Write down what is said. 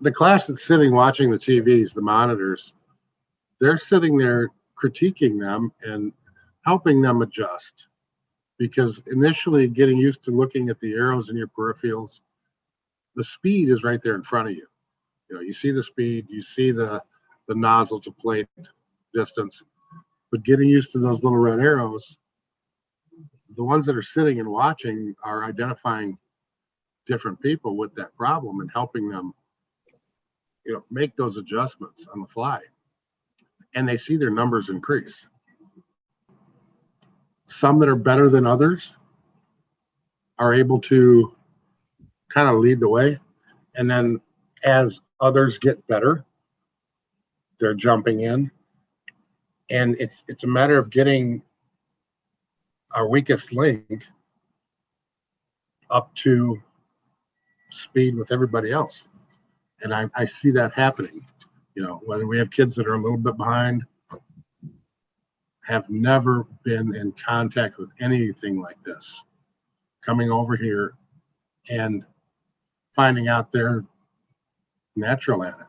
the class that's sitting watching the TVs, the monitors, they're sitting there critiquing them and helping them adjust. Because initially getting used to looking at the arrows in your peripherals, the speed is right there in front of you. You know, you see the speed, you see the nozzle to plate distance, but getting used to those little red arrows, the ones that are sitting and watching are identifying different people with that problem and helping them, you know, make those adjustments on the fly. And they see their numbers increase. Some that are better than others are able to kind of lead the way. And then as others get better, they're jumping in. And it's a matter of getting our weakest link up to speed with everybody else. And I see that happening. You know, whether we have kids that are a little bit behind, have never been in contact with anything like this, coming over here and finding out they're natural at it.